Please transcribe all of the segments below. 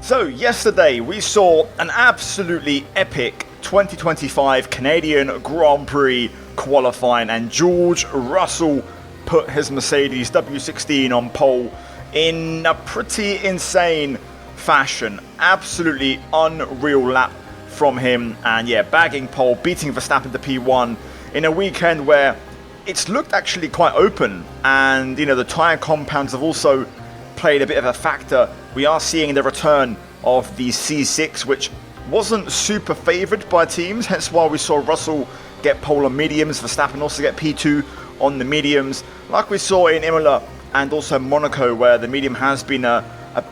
So yesterday we saw an absolutely epic 2025 Canadian Grand Prix qualifying, and George Russell put his Mercedes W16 on pole in a pretty insane fashion. Absolutely unreal lap from him, and yeah, bagging pole, beating Verstappen to P1 in a weekend where it's looked actually quite open, and you know, the tyre compounds have also played a bit of a factor. We are seeing the return of the C6, which wasn't super favoured by teams, hence why we saw Russell get pole on mediums, Verstappen also get P2 on the mediums, like we saw in Imola and also Monaco, where the medium has been a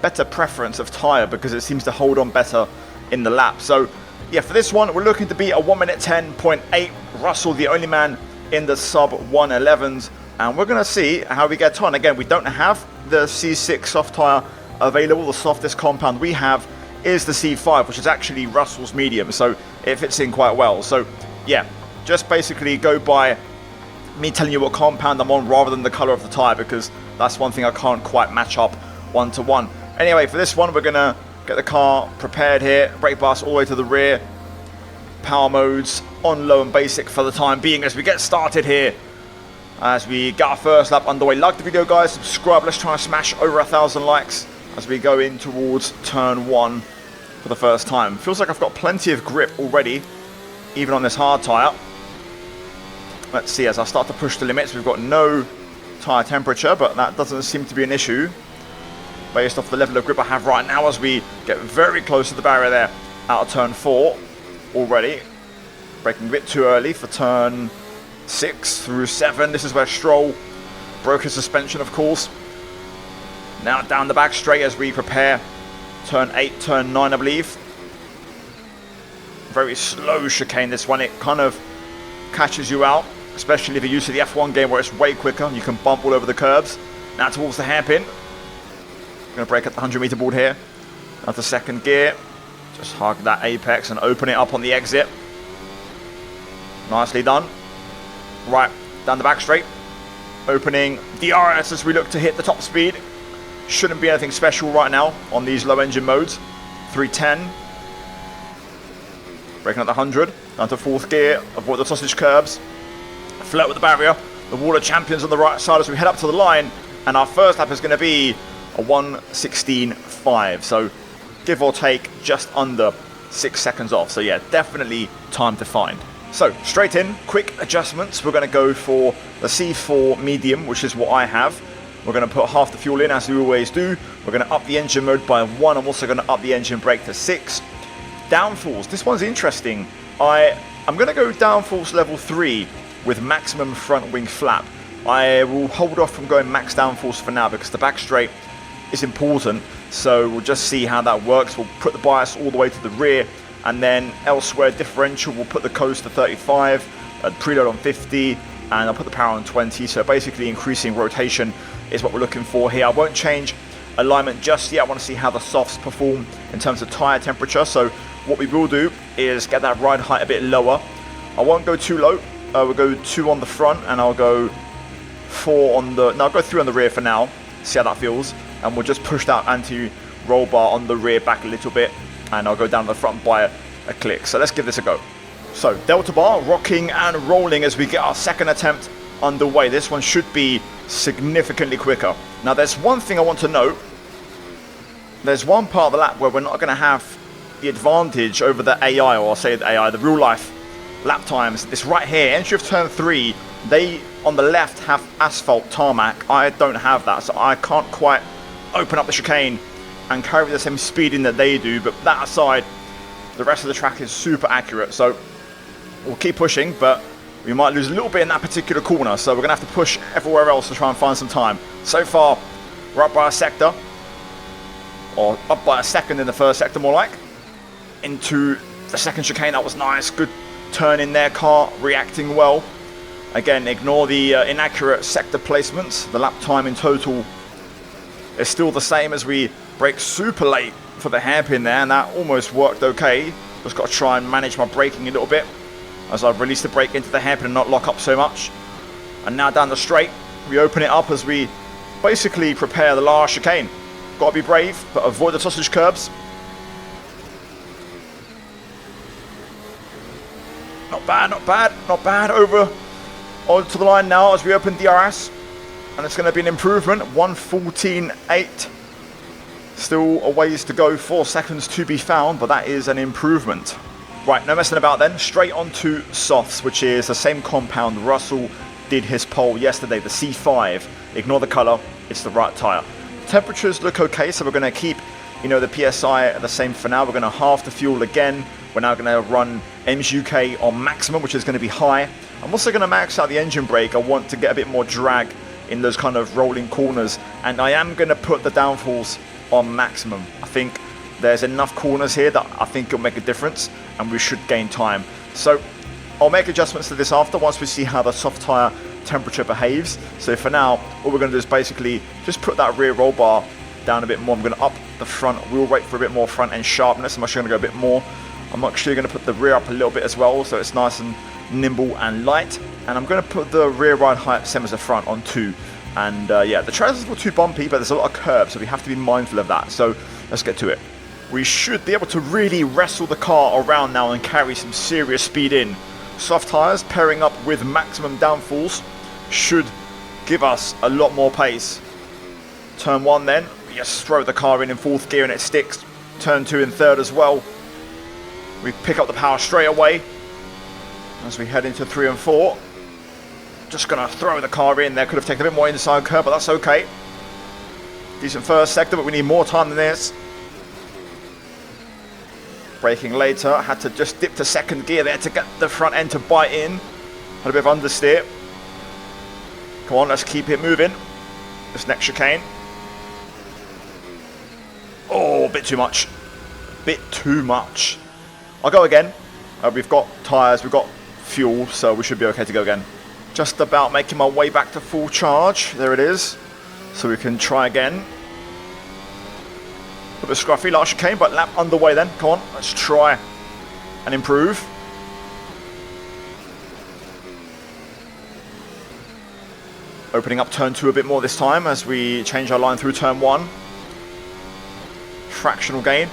better preference of tyre because it seems to hold on better in the lap. So yeah, for this one we're looking to beat a 1 minute 10.8. Russell the only man in the sub 111s, and we're going to see how we get on. Again, we don't have the C6 soft tyre available. The softest compound we have is the C5, which is actually Russell's medium, so it fits in quite well. So yeah, just basically go by me telling you what compound I'm on rather than the colour of the tyre, because that's one thing I can't quite match up one to one. Anyway, for this one we're going to get the car prepared here, brake bus all the way to the rear, power modes on low and basic for the time being as we get started here, as we get our first lap underway. Like the video guys, subscribe, let's try and smash over 1,000 likes as we go in towards turn 1 for the first time. Feels like I've got plenty of grip already, even on this hard tyre. Let's see, as I start to push the limits, we've got no tyre temperature, but that doesn't seem to be an issue based off the level of grip I have right now as we get very close to the barrier there out of turn 4 already. Braking a bit too early for turn 6 through 7. This is where Stroll broke his suspension, of course. Now down the back straight as we prepare turn 8, turn 9, I believe. Very slow chicane this one. It kind of catches you out, especially if you're used to the F1 game where it's way quicker. You can bump all over the curbs. Now towards the hairpin. Going to brake at the 100-meter board here. Now to second gear. Just hug that apex and open it up on the exit. Nicely done. Right, down the back straight. Opening DRS as we look to hit the top speed. Shouldn't be anything special right now on these low engine modes. 310. Braking at the 100. Down to fourth gear. Avoid the sausage curbs. Flirt with the barrier. The wall of champions on the right side as we head up to the line. And our first lap is going to be a 1:16.5. So give or take just under 6 seconds off. So yeah, definitely time to find. So straight in, quick adjustments. We're going to go for the C4 medium, which is what I have. We're going to put half the fuel in as we always do. We're going to up the engine mode by 1. I'm also going to up the engine brake to 6. Downforce, this one's interesting. I'm going to go downforce level 3 with maximum front wing flap. I will hold off from going max downforce for now because the back straight is important. So we'll just see how that works. We'll put the bias all the way to the rear, and then elsewhere differential we'll put the coast to 35, preload on 50, and I'll put the power on 20. So basically increasing rotation is what we're looking for here. I won't change alignment just yet. I want to see how the softs perform in terms of tyre temperature. So what we will do is get that ride height a bit lower. I won't go too low. We'll go 2 on the front, and I'll go 4 on the... No, I'll go 3 on the rear for now. See how that feels. And we'll just push that anti-roll bar on the rear back a little bit, and I'll go down the front by a click. So let's give this a go. So delta bar rocking and rolling as we get our second attempt underway. This one should be significantly quicker. Now there's one thing I want to note. There's one part of the lap where we're not going to have the advantage over the AI, or I'll say the AI, the real life lap times. This right here, entry of turn 3, they on the left have asphalt tarmac. I don't have that, so I can't quite open up the chicane and carry the same speed in that they do. But that aside, the rest of the track is super accurate, so we'll keep pushing, but we might lose a little bit in that particular corner, so we're going to have to push everywhere else to try and find some time. So far, we're up by a sector, or up by a second in the first sector more like, into the second chicane. That was nice, good turn in there, car reacting well. Again, ignore the inaccurate sector placements. The lap time in total is still the same as we brake super late for the hairpin there, and that almost worked okay. Just got to try and manage my braking a little bit as I release the brake into the hairpin and not lock up so much. And now down the straight, we open it up as we basically prepare the last chicane. Got to be brave, but avoid the sausage curbs. Not bad, not bad, not bad. Over onto the line now as we open DRS. And it's going to be an improvement. 1:14.8. Still a ways to go. 4 seconds to be found, but that is an improvement. Right, no messing about then. Straight on to softs, which is the same compound Russell did his pole yesterday, the C5. Ignore the colour, it's the right tyre. Temperatures look okay, so we're going to keep, the PSI the same for now. We're going to halve the fuel again. We're now going to run MGUK on maximum, which is going to be high. I'm also going to max out the engine brake. I want to get a bit more drag in those kind of rolling corners, and I am going to put the downforce on maximum. I think there's enough corners here that I think it'll make a difference, and we should gain time. So I'll make adjustments to this after, once we see how the soft tyre temperature behaves. So for now, all we're going to do is basically just put that rear roll bar down a bit more. I'm going to up the front wheel rate for a bit more front end sharpness. I'm actually going to go a bit more. I'm actually going to put the rear up a little bit as well, so it's nice and nimble and light. And I'm going to put the rear ride height same as the front on 2. And yeah, the trails are not too bumpy, but there's a lot of curbs, so we have to be mindful of that. So let's get to it. We should be able to really wrestle the car around now and carry some serious speed in. Soft tyres pairing up with maximum downforce should give us a lot more pace. Turn 1 then, we just throw the car in 4th gear and it sticks. Turn 2 in 3rd as well. We pick up the power straight away as we head into 3 and 4. Just going to throw the car in there. Could have taken a bit more inside curve, but that's okay. Decent first sector, but we need more time than this. Braking later, had to just dip to 2nd gear there to get the front end to bite in. Had a bit of understeer. Come on, let's keep it moving. This next chicane. Oh, a bit too much. Bit too much. I'll go again. We've got tyres, we've got fuel, so we should be okay to go again. Just about making my way back to full charge. There it is. So we can try again. A bit scruffy last chicane, but lap underway then. Come on, let's try and improve. Opening up turn 2 a bit more this time as we change our line through turn 1. Fractional gain.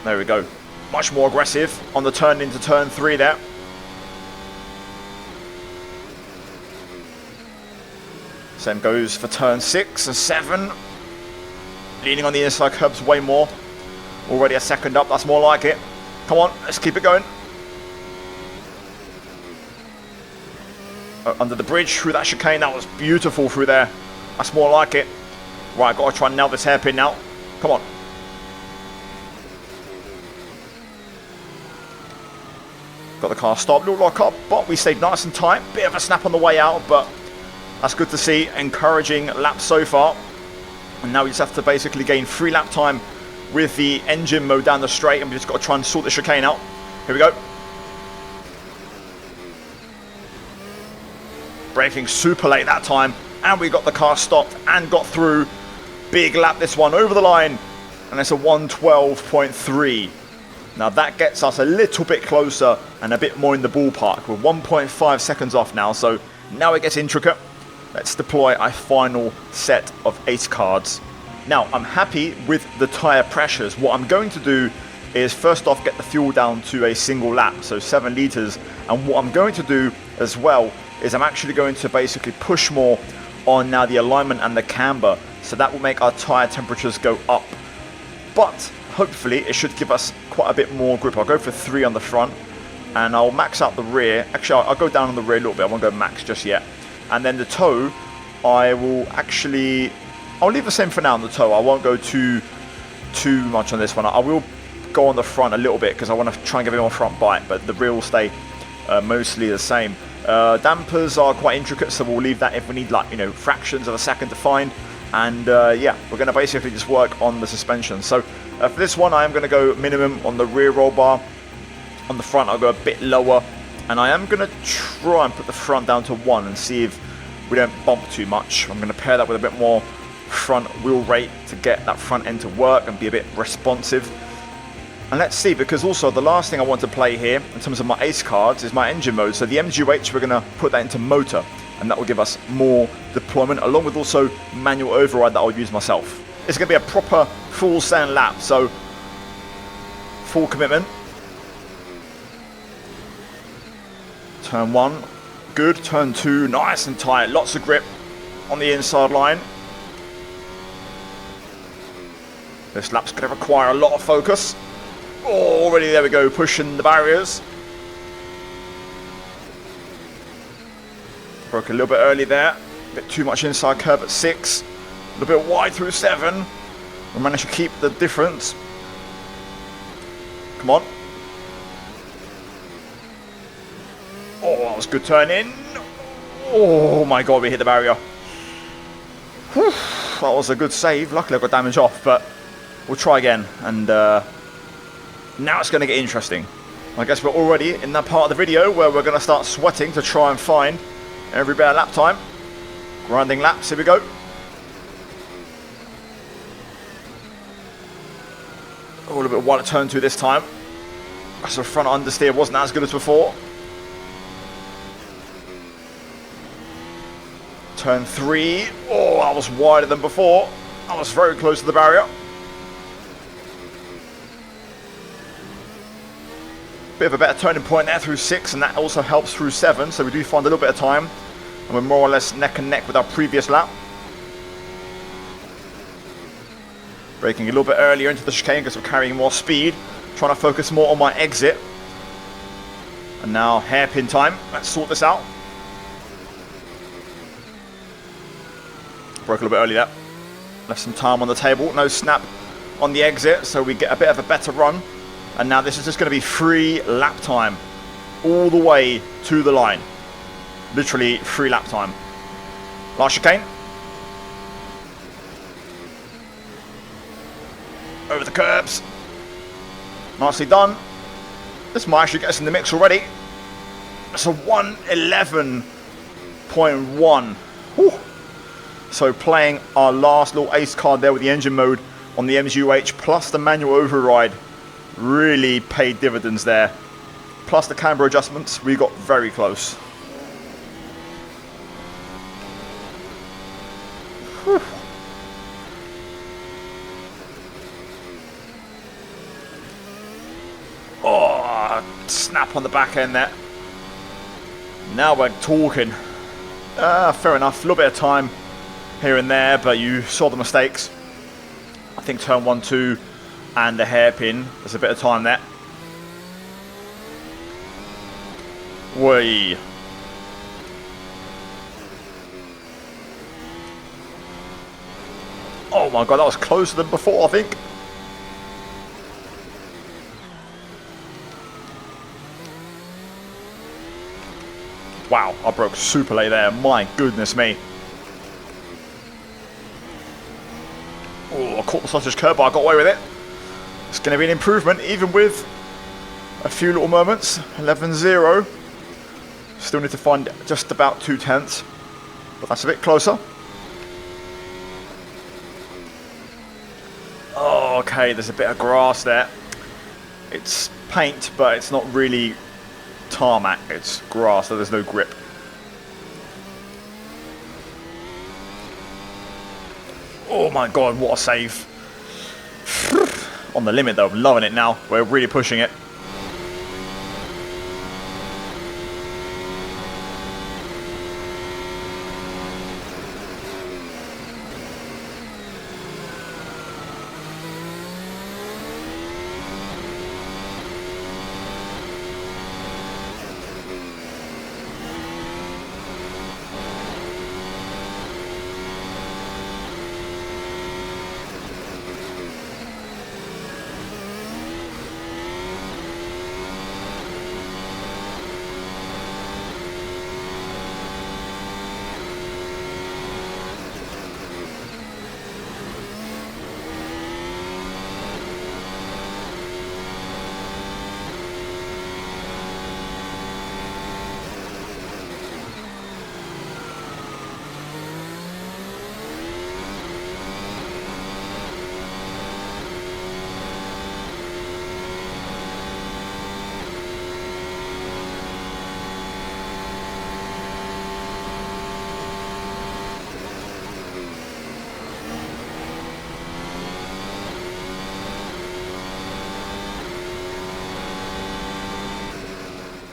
There we go. Much more aggressive on the turn into turn 3 there. Same goes for turn 6 and 7. Leaning on the inside curbs way more. Already a second up, that's more like it. Come on, let's keep it going. Under the bridge, through that chicane, that was beautiful through there. That's more like it. Right, got to try and nail this hairpin now. Come on. Got the car stopped, little lock up, but we stayed nice and tight. Bit of a snap on the way out, but that's good to see. Encouraging lap so far. And now we just have to basically gain 3 lap time with the engine mode down the straight, and we just got to try and sort the chicane out. Here we go. Braking super late that time, and we got the car stopped and got through. Big lap this one over the line, and it's a 1:12.3. Now that gets us a little bit closer and a bit more in the ballpark. We're 1.5 seconds off now, so now it gets intricate. Let's deploy our final set of ace cards. Now I'm happy with the tyre pressures. What I'm going to do is first off get the fuel down to a single lap, so 7 litres. And what I'm going to do as well is I'm actually going to basically push more on now the alignment and the camber, so that will make our tyre temperatures go up. But hopefully it should give us quite a bit more grip. I'll go for 3 on the front, and I'll max out the rear. Actually, I'll go down on the rear a little bit. I won't go max just yet. And then the toe, I'll leave the same for now on the toe. I won't go too much on this one. I will go on the front a little bit because I want to try and give it more front bite, but the rear will stay mostly the same. Dampers are quite intricate, so we'll leave that if we need fractions of a second to find. And yeah, we're going to basically just work on the suspension. So for this one, I am going to go minimum on the rear roll bar. On the front, I'll go a bit lower. And I am going to try and put the front down to 1 and see if we don't bump too much. I'm going to pair that with a bit more front wheel rate to get that front end to work and be a bit responsive. And let's see, because also the last thing I want to play here in terms of my ace cards is my engine mode. So the MGUH, we're going to put that into motor, and that will give us more deployment, along with also manual override that I'll use myself. It's going to be a proper full send lap, so full commitment. Turn 1, good. Turn 2, nice and tight. Lots of grip on the inside line. This lap's going to require a lot of focus. Oh, already there we go, pushing the barriers. Broke a little bit early there. A bit too much inside curve at 6. A little bit wide through 7. We managed to keep the difference. Come on. Oh, that was a good turn in. Oh my god, we hit the barrier. Whew, that was a good save. Luckily I got damage off, but we'll try again. And now it's going to get interesting. I guess we're already in that part of the video where we're going to start sweating to try and find every bit of lap time. Grinding laps, here we go. A little bit wide at turn 2 this time. So front understeer wasn't as good as before. Turn 3. Oh, that was wider than before. That was very close to the barrier. Bit of a better turning point there through 6, and that also helps through 7, so we do find a little bit of time. And we're more or less neck and neck with our previous lap. Braking a little bit earlier into the chicane because we're carrying more speed. Trying to focus more on my exit. And now hairpin time. Let's sort this out. Broke a little bit early there. Left some time on the table. No snap on the exit, so we get a bit of a better run. And now this is just going to be free lap time. All the way to the line. Literally free lap time. Last chicane. Over the curbs. Nicely done. This might actually get us in the mix already. It's a 1:11.1. So playing our last little ace card there with the engine mode on the MGUH plus the manual override really paid dividends there. Plus the camber adjustments, we got very close. Whew. Oh, snap on the back end there. Now we're talking. Fair enough, a little bit of time here and there, but you saw the mistakes. I think turn 1, 2 and the hairpin, there's a bit of time there. Whee. Oh my god, that was closer than before, I think. Wow, I broke super late there. My goodness me. Oh, I caught the sausage curb, but I got away with it. It's going to be an improvement, even with a few little moments. 11-0. Still need to find just about 2/10, but that's a bit closer. Oh, okay, there's a bit of grass there. It's paint, but it's not really tarmac, it's grass, so there's no grip. Oh my god, what a save. On the limit though, I'm loving it now. We're really pushing it.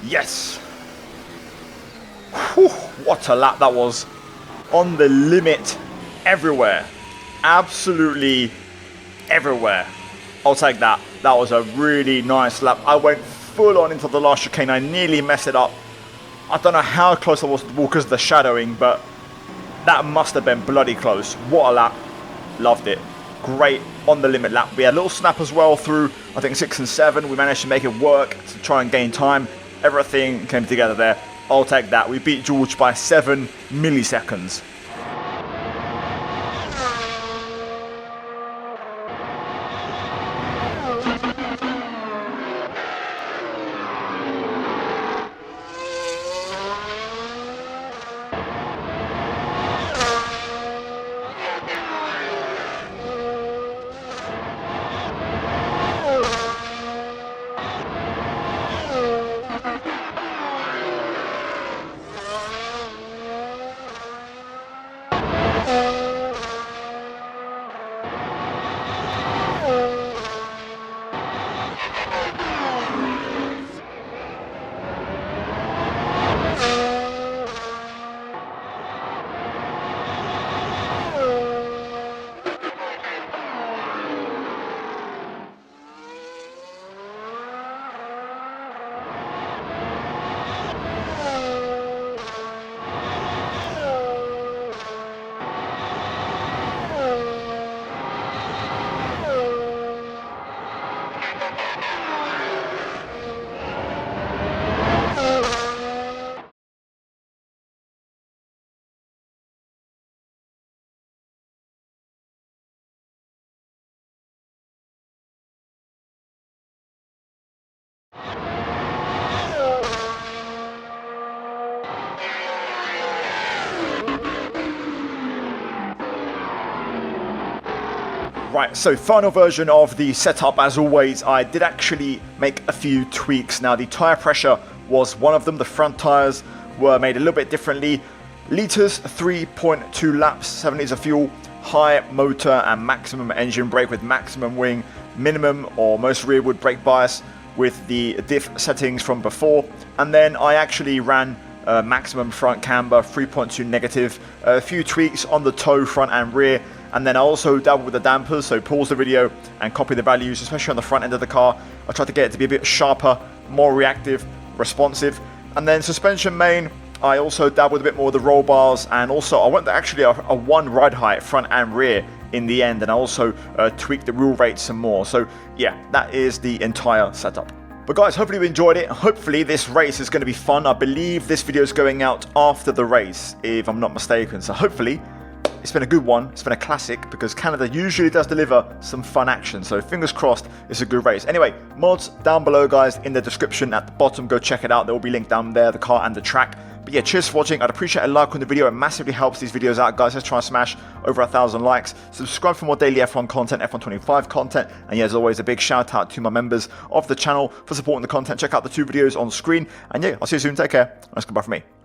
Yes! Whew, what a lap that was. On the limit everywhere. Absolutely everywhere. I'll take that. That was a really nice lap. I went full on into the last chicane. I nearly messed it up. I don't know how close I was to the wall because of the shadowing, but that must have been bloody close. What a lap. Loved it. Great on the limit lap. We had a little snap as well through, I think, 6 and 7. We managed to make it work to try and gain time. Everything came together there. I'll take that. We beat George by 7 milliseconds. Right, so final version of the setup. As always, I did actually make a few tweaks. Now, the tyre pressure was one of them. The front tyres were made a little bit differently. Litres, 3.2 laps, 7 litres of fuel, high motor and maximum engine brake with maximum wing, minimum or most rearward brake bias with the diff settings from before. And then I actually ran maximum front camber, 3.2 negative, a few tweaks on the toe, front and rear. And then I also dabbled with the dampers, so pause the video and copy the values, especially on the front end of the car. I tried to get it to be a bit sharper, more reactive, responsive. And then suspension main, I also dabbled a bit more with the roll bars, and also I went to actually a 1 ride height front and rear in the end, and I also tweaked the wheel rates some more. So yeah, that is the entire setup. But guys, hopefully you enjoyed it. Hopefully this race is going to be fun. I believe this video is going out after the race, if I'm not mistaken. So hopefully it's been a good one. It's been a classic because Canada usually does deliver some fun action. So fingers crossed it's a good race. Anyway, mods down below, guys, in the description at the bottom. Go check it out. There will be linked down there, the car and the track. But yeah, cheers for watching. I'd appreciate a like on the video. It massively helps these videos out, guys. Let's try and smash over 1,000 likes. Subscribe for more daily F1 content, F1 25 content. And yeah, as always, a big shout out to my members of the channel for supporting the content. Check out the 2 videos on screen. And yeah, I'll see you soon. Take care. That's goodbye from me.